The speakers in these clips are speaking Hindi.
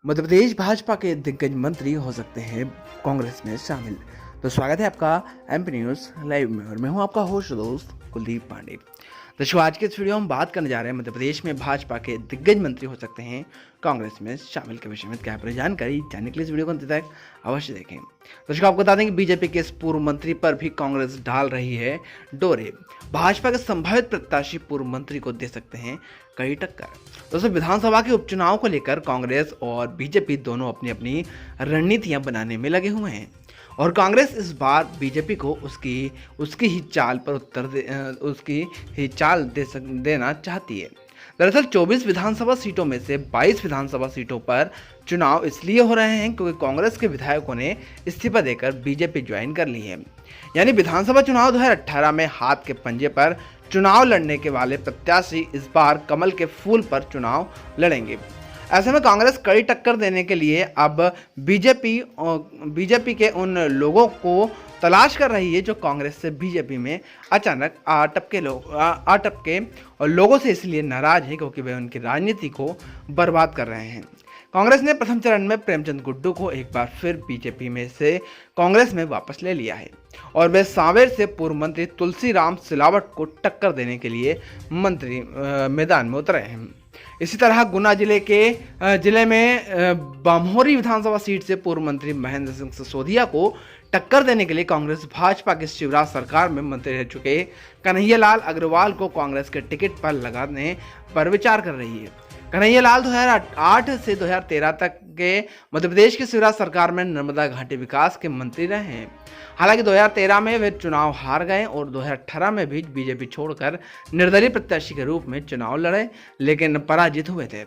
मध्य प्रदेश भाजपा के दिग्गज मंत्री हो सकते हैं कांग्रेस में शामिल। तो स्वागत है आपका एमपी न्यूज लाइव में और मैं हूं आपका होस्ट दोस्त कुलदीप पांडे। दर्शकों, आज के इस वीडियो में बात करने जा रहे हैं मध्य प्रदेश में भाजपा के दिग्गज मंत्री हो सकते हैं कांग्रेस में शामिल के विषय में। क्या पूरी जानकारी जानने के लिए इस वीडियो को अंत तक अवश्य देखें। दर्शकों, आपको बता दें कि बीजेपी के इस पूर्व मंत्री पर भी कांग्रेस डाल रही है डोरे। भाजपा के संभावित प्रत्याशी पूर्व मंत्री को दे सकते हैं कई टक्कर। दोस्तों, विधानसभा के उपचुनाव को लेकर कांग्रेस और बीजेपी दोनों अपनी अपनी रणनीतियां बनाने में लगे हुए हैं और कांग्रेस इस बार बीजेपी को उसकी ही चाल देना चाहती है। दरअसल 24 विधानसभा सीटों में से 22 विधानसभा सीटों पर चुनाव इसलिए हो रहे हैं क्योंकि कांग्रेस के विधायकों ने इस्तीफा देकर बीजेपी ज्वाइन कर ली है। यानी विधानसभा चुनाव 2018 में हाथ के पंजे पर चुनाव लड़ने के वाले प्रत्याशी इस बार कमल के फूल पर चुनाव लड़ेंगे। ऐसे में कांग्रेस कड़ी टक्कर देने के लिए अब बीजेपी के उन लोगों को तलाश कर रही है जो कांग्रेस से बीजेपी में अचानक अटपके और लोगों से इसलिए नाराज हैं क्योंकि वे उनकी राजनीति को बर्बाद कर रहे हैं। कांग्रेस ने प्रथम चरण में प्रेमचंद गुड्डू को एक बार फिर बीजेपी में से कांग्रेस में वापस ले लिया है और वे सांवेर से पूर्व मंत्री तुलसीराम सिलावट को टक्कर देने के लिए मंत्री मैदान में उतरे हैं। इसी तरह गुना जिले में बमोरी विधानसभा सीट से पूर्व मंत्री महेंद्र सिंह सिसोदिया को टक्कर देने के लिए कांग्रेस भाजपा की शिवराज सरकार में मंत्री रह चुके कन्हैयालाल अग्रवाल को कांग्रेस के टिकट पर लगाने पर विचार कर रही है। कन्हैयालाल 2008 से 2013 तक के मध्य प्रदेश की शिवराज सरकार में नर्मदा घाटी विकास के मंत्री रहे हैं। हालांकि 2013 में वे चुनाव हार गए और 2018 में भी बीजेपी छोड़कर निर्दलीय प्रत्याशी के रूप में चुनाव लड़े लेकिन पराजित हुए थे।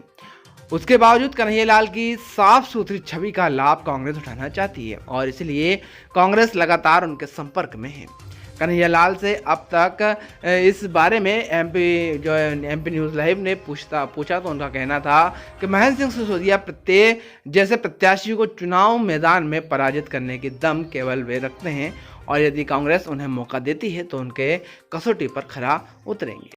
उसके बावजूद कन्हैयालाल की साफ सुथरी छवि का लाभ कांग्रेस उठाना चाहती है और इसलिए कांग्रेस लगातार उनके संपर्क में है। कन्हैयालाल से अब तक इस बारे में एमपी न्यूज़ लाइव ने पूछा तो उनका कहना था कि महेंद्र सिंह सिसोदिया जैसे प्रत्याशी को चुनाव मैदान में पराजित करने की दम केवल वे रखते हैं और यदि कांग्रेस उन्हें मौका देती है तो उनके कसौटी पर खरा उतरेंगे।